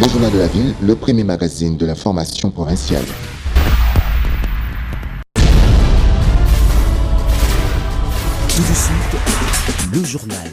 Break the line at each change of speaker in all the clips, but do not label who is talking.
Le Journal de la Ville, le premier magazine de l'information provinciale.
Tout de suite, le journal.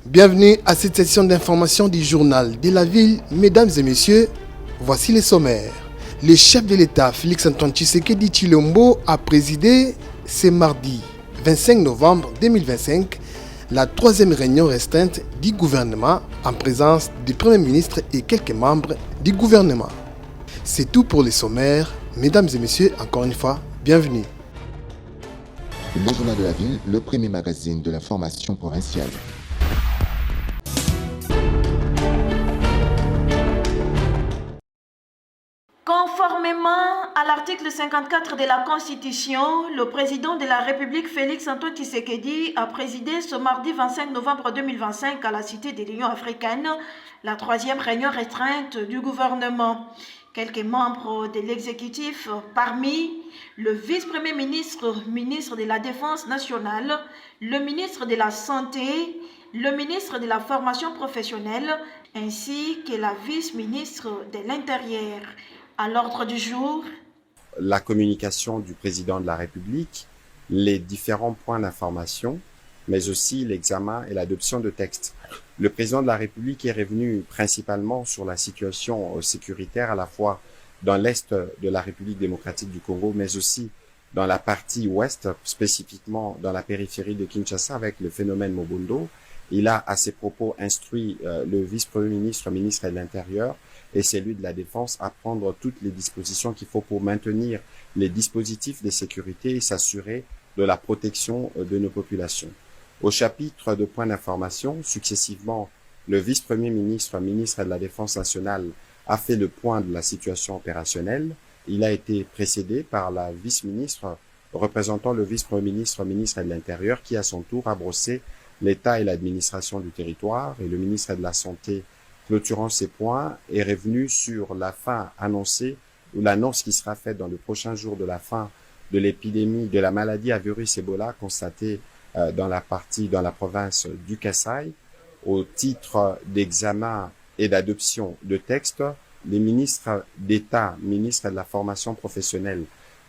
Bienvenue à cette session d'information du journal de la ville. Mesdames et messieurs, voici les sommaires. Le chef de l'État, Félix-Antoine Tshisekedi Tshilombo, a présidé ce mardi 25 novembre 2025 la troisième réunion restreinte du gouvernement en présence du Premier ministre et quelques membres du gouvernement. C'est tout pour les sommaires. Mesdames et messieurs, encore une fois, bienvenue.
Le Journal de la Ville, le premier magazine de l'information provinciale.
Conformément à l'article 54 de la Constitution, le président de la République, Félix-Antoine Tshisekedi, a présidé ce mardi 25 novembre 2025 à la Cité de l'Union africaine la troisième réunion restreinte du gouvernement. Quelques membres de l'exécutif, parmi le vice-premier ministre, ministre de la Défense nationale, le ministre de la Santé, le ministre de la Formation professionnelle, ainsi que la vice-ministre de l'Intérieur. À l'ordre du jour,
la communication du président de la République, les différents points d'information, mais aussi l'examen et l'adoption de textes. Le président de la République est revenu principalement sur la situation sécuritaire à la fois dans l'est de la République démocratique du Congo, mais aussi dans la partie ouest, spécifiquement dans la périphérie de Kinshasa avec le phénomène Mobundo. Il a à ses propos instruit le vice-premier ministre, ministre de l'Intérieur, et celui de la Défense à prendre toutes les dispositions qu'il faut pour maintenir les dispositifs de sécurité et s'assurer de la protection de nos populations. Au chapitre de points d'information, successivement, le vice-premier ministre, ministre de la Défense nationale, a fait le point de la situation opérationnelle. Il a été précédé par la vice-ministre représentant le vice-premier ministre, ministre de l'Intérieur, qui à son tour a brossé l'État et l'administration du territoire, et le ministre de la Santé, clôturant ces points, est revenu sur la fin annoncée ou l'annonce qui sera faite dans le prochain jour de la fin de l'épidémie de la maladie à virus Ebola constatée dans la province du Kasaï. Au titre d'examen et d'adoption de textes, les ministres d'État, ministres de la Formation professionnelle,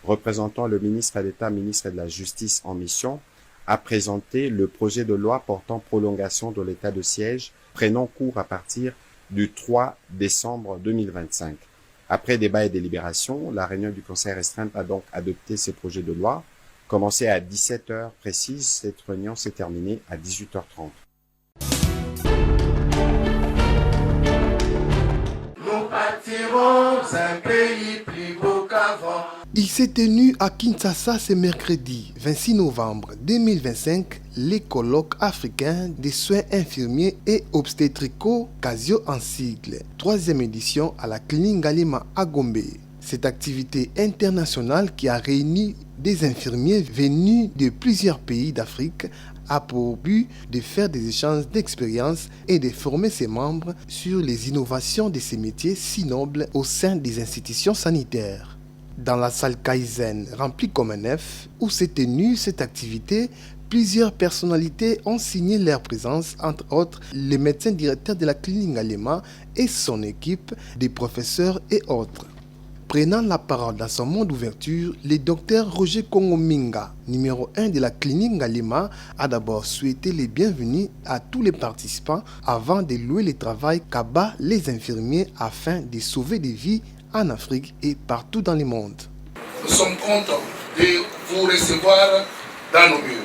représentant le ministre d'État, ministre de la Justice en mission, a présenté le projet de loi portant prolongation de l'état de siège prenant cours à partir du 3 décembre 2025. Après débat et délibération, la réunion du Conseil restreint a donc adopté ces projets de loi. Commencé à 17h précise, cette réunion s'est terminée à 18h30.
Nous partirons un pays plus beau qu'avant.
Il s'est tenu à Kinshasa ce mercredi 26 novembre 2025 les colloques africains des soins infirmiers et obstétricaux, CASIO en sigle, troisième édition à la clinique Ngalema à Gombe. Cette activité internationale qui a réuni des infirmiers venus de plusieurs pays d'Afrique a pour but de faire des échanges d'expériences et de former ses membres sur les innovations de ces métiers si nobles au sein des institutions sanitaires. Dans la salle Kaizen, remplie comme un œuf, où s'est tenue cette activité, plusieurs personnalités ont signé leur présence, entre autres le médecin directeur de la clinique Ngalema et son équipe, des professeurs et autres. Prenant la parole dans son mot d'ouverture, le docteur Roger Kongominga, numéro 1 de la clinique Ngalema, a d'abord souhaité les bienvenus à tous les participants avant de louer le travail qu'abat les infirmiers afin de sauver des vies en Afrique et partout dans le monde.
Nous sommes contents de vous recevoir dans nos murs.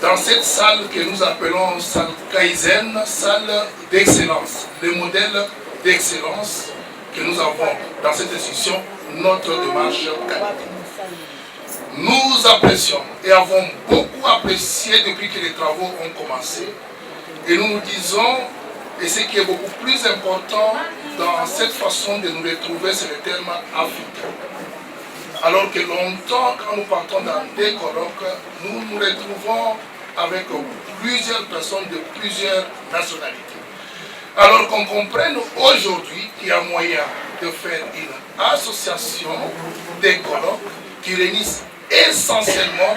Dans cette salle que nous appelons salle Kaizen, salle d'excellence, le modèle d'excellence que nous avons dans cette institution, notre démarche qualité. Nous apprécions et avons beaucoup apprécié depuis que les travaux ont commencé. Et nous nous disons, et ce qui est beaucoup plus important dans cette façon de nous retrouver, c'est le terme africain. Alors que longtemps, quand nous partons dans des colloques, nous nous retrouvons avec plusieurs personnes de plusieurs nationalités. Alors qu'on comprenne aujourd'hui qu'il y a moyen de faire une association des colloques qui réunissent essentiellement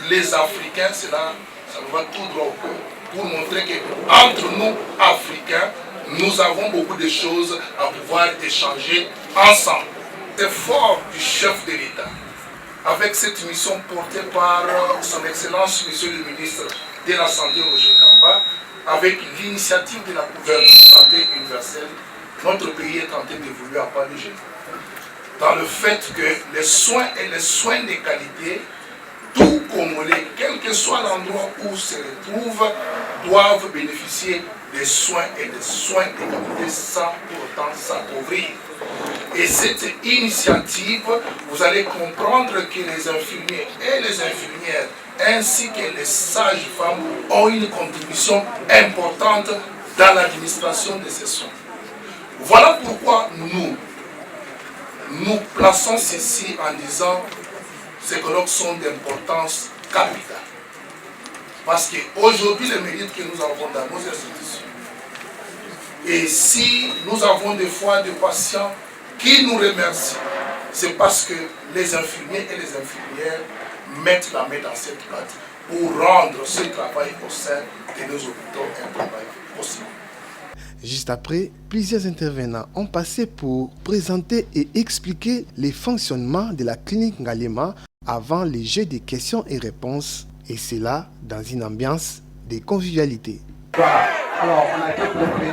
les Africains, cela ça nous va tout droit au cœur, pour montrer qu'entre nous, Africains, nous avons beaucoup de choses à pouvoir échanger ensemble. C'est fort du chef de l'État, avec cette mission portée par son Excellence, Monsieur le ministre de la Santé, Roger Kamba, avec l'initiative de la couverture santé universelle, notre pays est en train d'évoluer à pas léger. Dans le fait que les soins et les soins de qualité, tout Congolais, quel que soit l'endroit où se retrouvent, doivent bénéficier des soins et des soins de qualité sans pour autant s'appauvrir. Et cette initiative, vous allez comprendre que les infirmiers et les infirmières ainsi que les sages-femmes ont une contribution importante dans l'administration de ces soins. Voilà pourquoi nous plaçons ceci en disant que ces colloques sont d'importance capitale. Parce qu'aujourd'hui, les mérites que nous avons dans nos institutions, et si nous avons des fois des patients qui nous remercient, c'est parce que les infirmiers et les infirmières mettent la main dans cette pâte pour rendre ce travail au sein de nos hôpitaux un travail possible.
Juste après, plusieurs intervenants ont passé pour présenter et expliquer les fonctionnements de la clinique Ngalema avant les jeux de questions et réponses, et cela dans une ambiance de convivialité.
Voilà, alors on a été préparé.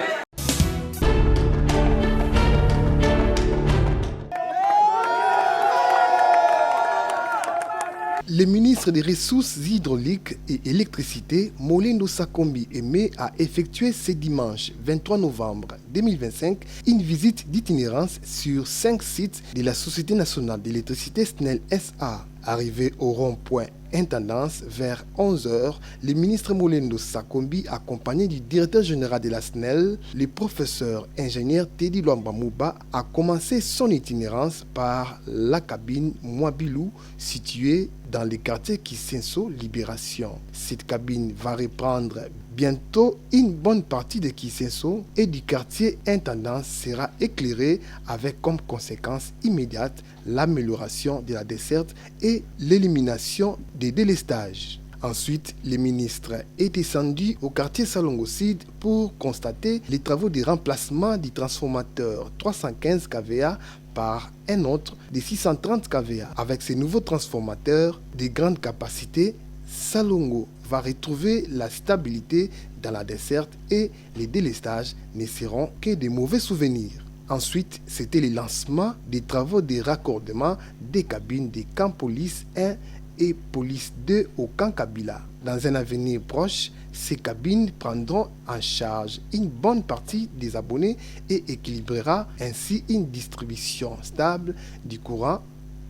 Le ministre des Ressources hydrauliques et électricité, Molindo Sakombi Aimé, a effectué ce dimanche 23 novembre 2025 une visite d'itinérance sur 5 sites de la Société nationale d'électricité SNEL SA. Arrivé au rond-point Intendance vers 11h, le ministre Molindo Sakombi, accompagné du directeur général de la SNEL, le professeur ingénieur Teddy Luamba Mouba, a commencé son itinérance par la cabine Mwabilou, située dans le quartier Kisenso Libération. Cette cabine va reprendre bientôt une bonne partie de Kisenso et du quartier Intendance sera éclairée avec comme conséquence immédiate l'amélioration de la desserte et l'élimination des délestages. Ensuite, le ministre est descendu au quartier Salongo Sud pour constater les travaux de remplacement du transformateur 315 kVA par un autre de 630 kVA. Avec ces nouveaux transformateurs de grande capacité, Salongo va retrouver la stabilité dans la desserte et les délestages ne seront que de mauvais souvenirs. Ensuite, c'était le lancement des travaux de raccordement des cabines des camps police 1 et police 2 au camp Kabila. Dans un avenir proche, ces cabines prendront en charge une bonne partie des abonnés et équilibrera ainsi une distribution stable du courant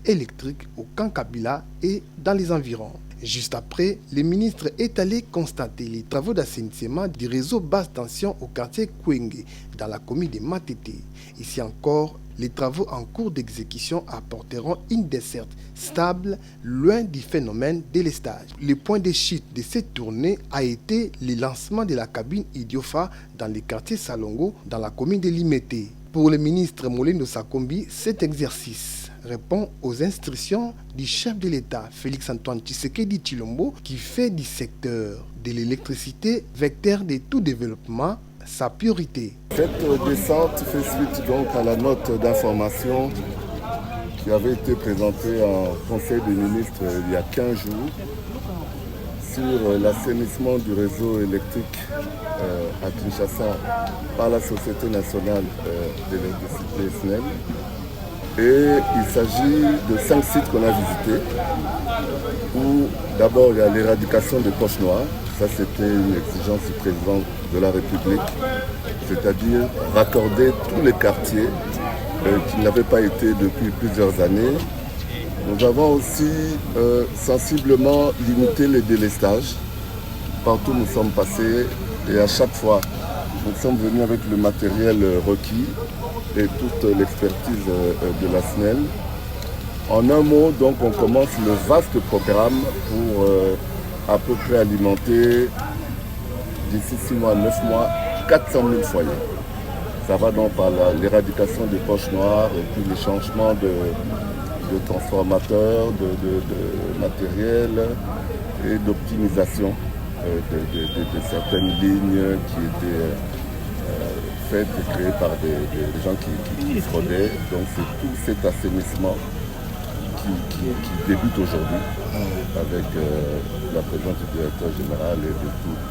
électrique au camp Kabila et dans les environs. Juste après, le ministre est allé constater les travaux d'assainissement du réseau basse tension au quartier Kwenge, dans la commune de Matete. Ici encore, les travaux en cours d'exécution apporteront une desserte stable, loin du phénomène délestage. Le point de chute de cette tournée a été le lancement de la cabine Idiofa dans le quartier Salongo, dans la commune de Limete. Pour le ministre Molindo Sakombi, cet exercice répond aux instructions du chef de l'État, Félix-Antoine Tshisekedi Tshilombo, qui fait du secteur de l'électricité, vecteur de tout développement, sa priorité.
Cette descente fait suite donc à la note d'information qui avait été présentée en Conseil des ministres il y a 15 jours sur l'assainissement du réseau électrique à Kinshasa par la Société nationale d'électricité SNEL. Et il s'agit de 5 sites qu'on a visités, où d'abord il y a l'éradication des poches noires. Ça, c'était une exigence du président de la République, c'est-à-dire raccorder tous les quartiers qui n'avaient pas été depuis plusieurs années. Nous avons aussi sensiblement limité les délestages. Partout où nous sommes passés et à chaque fois, nous sommes venus avec le matériel requis et toute l'expertise de la SNEL En un mot, donc, on commence le vaste programme pour à peu près alimenter d'ici 6 mois, 9 mois, 400 000 foyers. Ça va donc par l'éradication des poches noires et puis les changements de transformateurs, de matériel et d'optimisation de certaines lignes qui étaient faites et créées par des gens qui fraudaient. Donc c'est tout cet assainissement qui débute aujourd'hui avec la présence du directeur général et de toute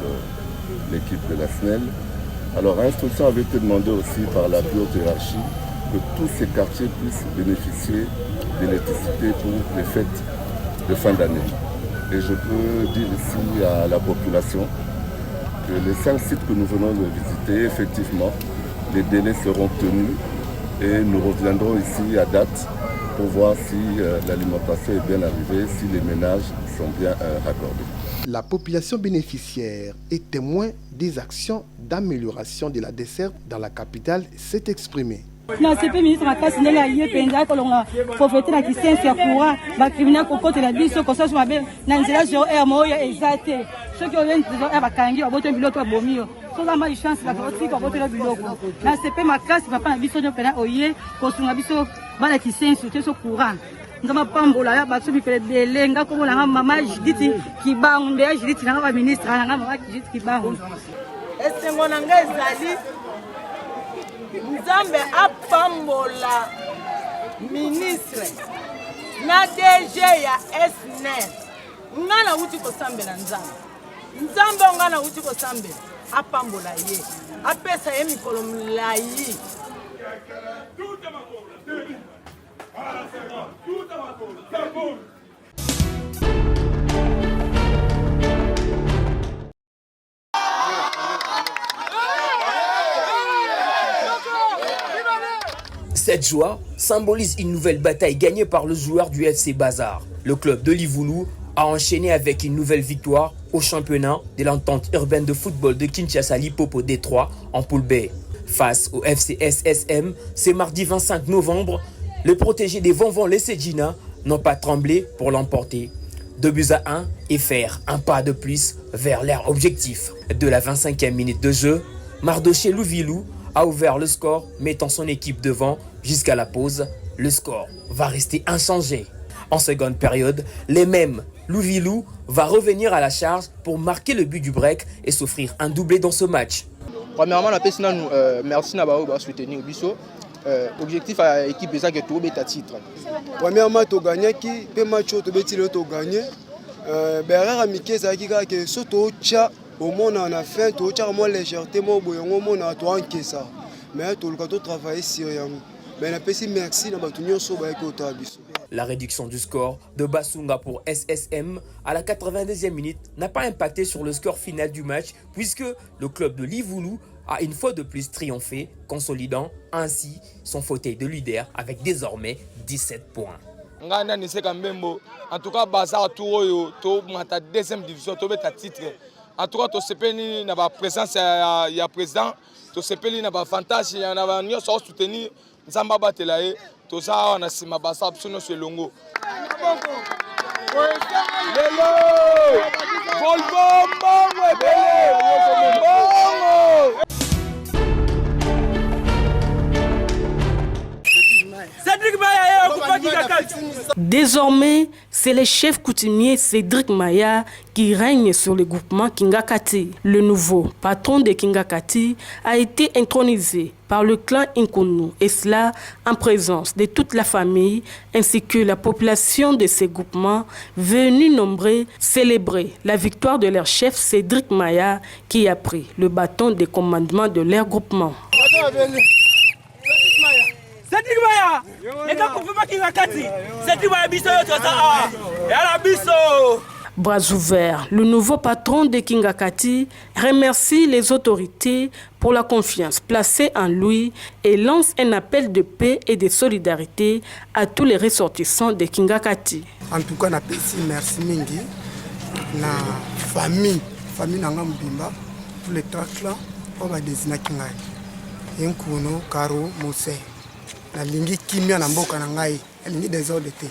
l'équipe de la SNEL. Alors, instruction avait été demandée aussi par la plus haute hiérarchie que tous ces quartiers puissent bénéficier d'électricité pour les fêtes de fin d'année. Et je peux dire ici à la population que les 5 sites que nous venons de visiter, effectivement, les délais seront tenus et nous reviendrons ici à date pour voir si l'alimentation est bien arrivée, si les ménages sont bien raccordés.
La population bénéficiaire et témoin des actions d'amélioration de la desserte dans la capitale s'est exprimée.
Na CP ministre makasi ndele aye penza kolonga pauvreté na kisensi ya courant ba criminel kokote la biso kosa so mabe na nzela jo air moya exacte ceux qui ont des ba kangi ba boto biloko bomio so za ma chance ba oti ko boto la biloko na CP makasi papa na biso nyo pena oye kosunga biso ba la kisensi te so courant ndama pambola ya ba so mi pele belenga ko bona mama Judith Kibangu nde Judith na ba ministre na mama Judith Kibangu
esengo na ngai zali Nzambe apambola ministre na DG ya SNEL ngana uti kosambela Nzambe ngana uti kosambela apambola ye apesa ye mikolo mulayi
Cette joie symbolise une nouvelle bataille gagnée par le joueur du FC Bazar. Le club de Livoulou a enchaîné avec une nouvelle victoire au championnat de l'entente urbaine de football de Kinshasa Lipopo Détroit en poule B. Face au FC SSM, ce mardi 25 novembre, les protégés des Vonvon Lessedjina n'ont pas tremblé pour l'emporter. 2-1 et faire un pas de plus vers leur objectif. De la 25e minute de jeu, Mardoché Louvilou a ouvert le score, mettant son équipe devant jusqu'à la pause. Le score va rester inchangé. En seconde période, les mêmes Louvilou va revenir à la charge pour marquer le but du break et s'offrir un doublé dans ce match.
Premièrement, merci de soutenir Bisso. Objectif à l'équipe de Zag tout bêta titre.
Premièrement, tu gagné qui peut match tu bêtis tu gagné. Berra Miké Zaki que soto cha au monde en a fait tu cha moi légèreté moi boyongo mon a toi en ça. Mais tu le cas travailler sérieusement. Mais na pesi merci na batunyo so ba ko ta Bisso.
La réduction du score de Basunga pour SSM à la 82e minute n'a pas impacté sur le score final du match puisque le club de Livoulou a une fois de plus triomphé, consolidant ainsi son fauteuil de leader avec désormais 17 points.
En tout cas, Bazar Touro, la deuxième division, tu as titre. En tout cas, tu sais na ba présence ya président, tu sais na ba fantasy, il y en a un sort soutenir Nzamba Batelaye, tu sais on a sima Bazar Psuno sur Longo.
Désormais, c'est le chef coutumier Cédric Maya qui règne sur le groupement Kingakati. Le nouveau patron de Kingakati a été intronisé par le clan Inkonu, et cela en présence de toute la famille ainsi que la population de ces groupements venus nombreux célébrer la victoire de leur chef Cédric Maya qui a pris le bâton de commandement de leur groupement.
Cédric Maya, les gars, on ne peut pas qu'il y ait Cédric Maya, biso, et à la biso.
Bras ouverts, le nouveau patron de Kingakati remercie les autorités pour la confiance placée en lui et lance un appel de paix et de solidarité à tous les ressortissants de Kingakati.
En tout cas, merci mingi na famille nanga mbimba tous les tracts là on va désigner Kingai. Yenkuno Karo Mose. La lingi kimia na mboka na ngai, lingi désordre te.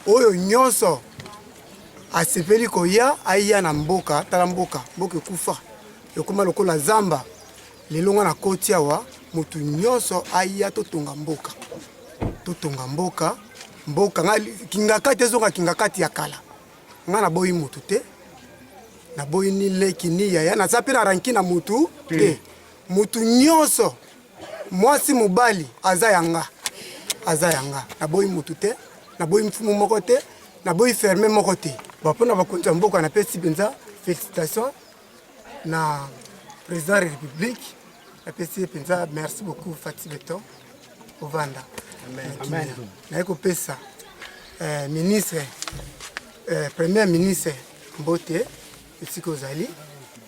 oyo nyonso asepeli koya aya na mboka tala mboka kufa yokoma lokola zamba lelo nga na koti awa mutu nyonso aya totonga mboka nga kingakati ezonga kingakati ya kala nga na boyi mutu te na boyi ni leki ni yaya naza mpe na ranki na mutu te mutu nyonso mwasi mobali aza yanga na boyi mutu te na boyi mfumu moko te na boyi ferme moko te bapona bakonzi ya mboka na pesi mpenza félicitation na président de la république na pesi mpenza merci beaucoup Fati Beton ovanda naye kopesa ministre premier ministre Mbote esika ozali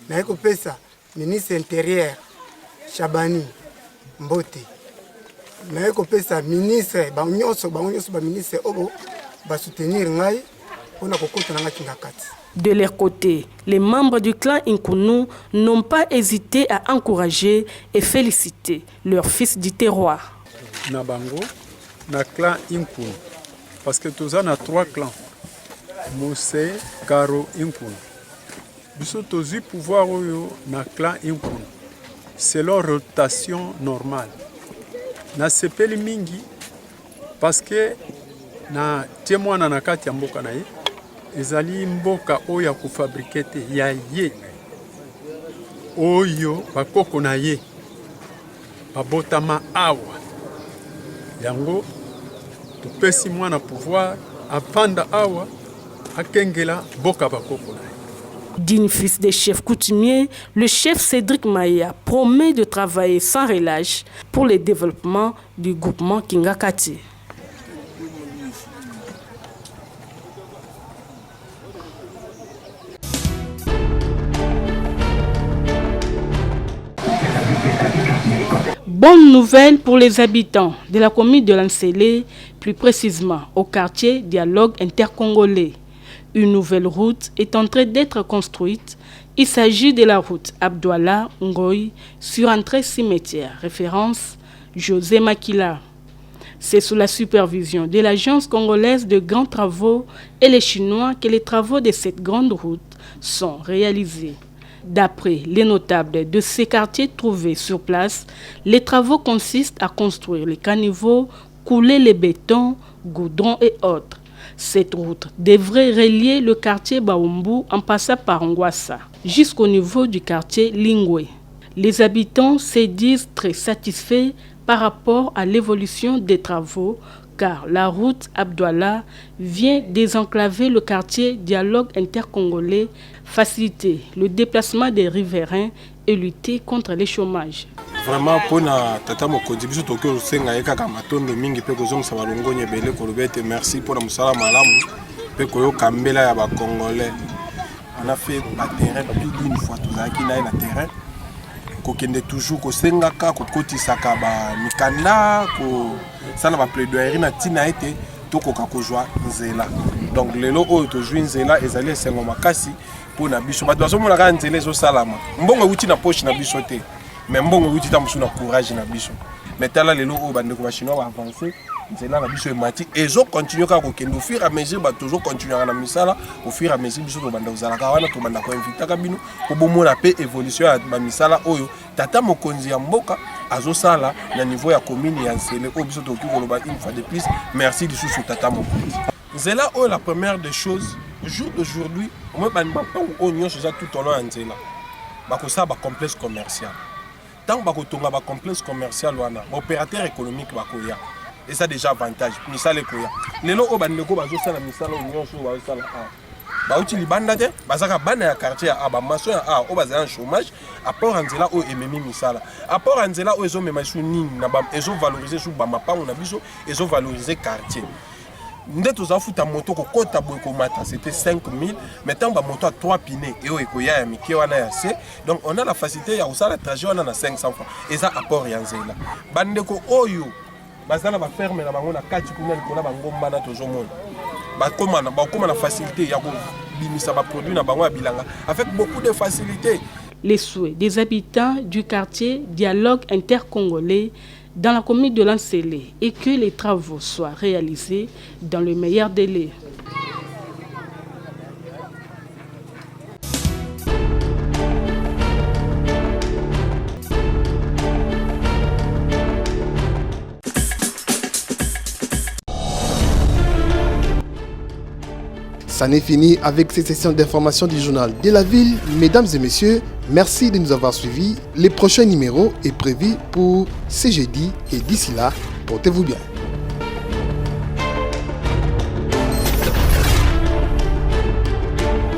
naye kopesa ministre intérieur Chabani Mbote naye kopesa ministre bango nyonso baministre oyo basoutenir ngai mpona kokota na ngai kingakati.
De leur côté, les membres du clan Inkunu n'ont pas hésité à encourager et féliciter leur fils du terroir.
Nabango, na clan Inkunu, parce que tous on a 3 clans. Mose, Karo, Inkunu. Biso tozi pouvoir oyo na clan Inkunu. C'est leur rotation normale. Na sepeli mingi parce que na témoin na kati ya mboka na ye ezali mboka oyo kufabrike te ya ye oyo bakoko na ye babotama awa yango topesi mwana pouvoir apanda awa akengela boka bakoko na ye.
Digne fils des chefs coutumiers, le chef Cédric Maya promet de travailler sans relâche pour le développement du groupement Kingakati. Bonne nouvelle pour les habitants de la commune de Lansele, plus précisément au quartier Dialogue intercongolais. Une nouvelle route est en train d'être construite. Il s'agit de la route Abdouala Ngoy sur entrée cimetière, référence José Makila. C'est sous la supervision de l'Agence congolaise de grands travaux et les Chinois que les travaux de cette grande route sont réalisés. D'après les notables de ces quartiers trouvés sur place, les travaux consistent à construire les caniveaux, couler les bétons, goudron et autres. Cette route devrait relier le quartier Baumbu en passant par Ngwassa jusqu'au niveau du quartier Lingwe. Les habitants se disent très satisfaits par rapport à l'évolution des travaux car la route Abdouala vient désenclaver le quartier Dialogue intercongolais, faciliter le déplacement des riverains et lutter contre le chômage.
Vraiment pour na tata mokonzi biso tokyo senga yeka matondo mingi pe kozongisa balongonye bele kolobete merci pour la musala malamu pe koyo kambela ya ba congolais. On a fait ba terrain plus d'une fois tout ça qui na terrain kokende toujours ko senga ka ko kotisaka ba mikanda ko sala ba plaidoyer na tina ete tokoka ko joa nzela. Donc lelo oyo to joa nzela ezali sengo makasi pour na biso bato bazomona ka nzela zo salama. Mbongo uti na poche na biso te. Mais mbongo uti ta musuna courage na biso. Mais tala lelo oyo bandeko ba chinois ba avancer nzela na biso emati ezo continuer ka ko kendo fur à mesure ba toujours continuer na misala au fur et à mesure biso to banda uzala ka wana to banda ko inviter ka bino ko bomona pe évolution ya ba misala oyo tata mokonzi ya mboka azosala na niveau ya commune ya Nsele o biso to ki koloba une fois de plus merci du sous tata mokonzi. Nzela oyo la première des choses jour d'aujourd'hui moi ba pas o nyonso za tout au long Nzela ba ko ça ba complexe commercial. Tant ba ko tonga ba complexe commercial wana opérateur économique ba ko ya. Et ça déjà avantage misala koya lelo o bandeko bazosala misala nyonso bazosala ba uti libanda te bazaka bana ya quartier a ba maso ya o bazala en chômage apport Nzela o ememi misala apport Nzela o ezo mema su nini na ba ezo valoriser su ba mapango na biso ezo valoriser quartier ndeto za futa moto ko kota boy ko mata c'était 5000 maintenant ba moto à 3 pinés et o ekoya ya mike wana ya C donc on a la facilité ya usala trajet wana na 500 francs et ça apport ya Nzela bandeko oyo bazala ba ferme na bango na kati kuna likona bangomba na tozomona bakoma na facilité ya ko bimisa ba produit na bango ya bilanga avec beaucoup de facilité.
Les souhaits des habitants du quartier Dialogue intercongolais dans la commune de Lansele et que les travaux soient réalisés dans le meilleur délai.
Ça n'est fini avec ces sessions d'information du journal de la ville. Mesdames et messieurs, merci de nous avoir suivis. Le prochain numéro est prévu pour ce jeudi et d'ici là, portez-vous bien.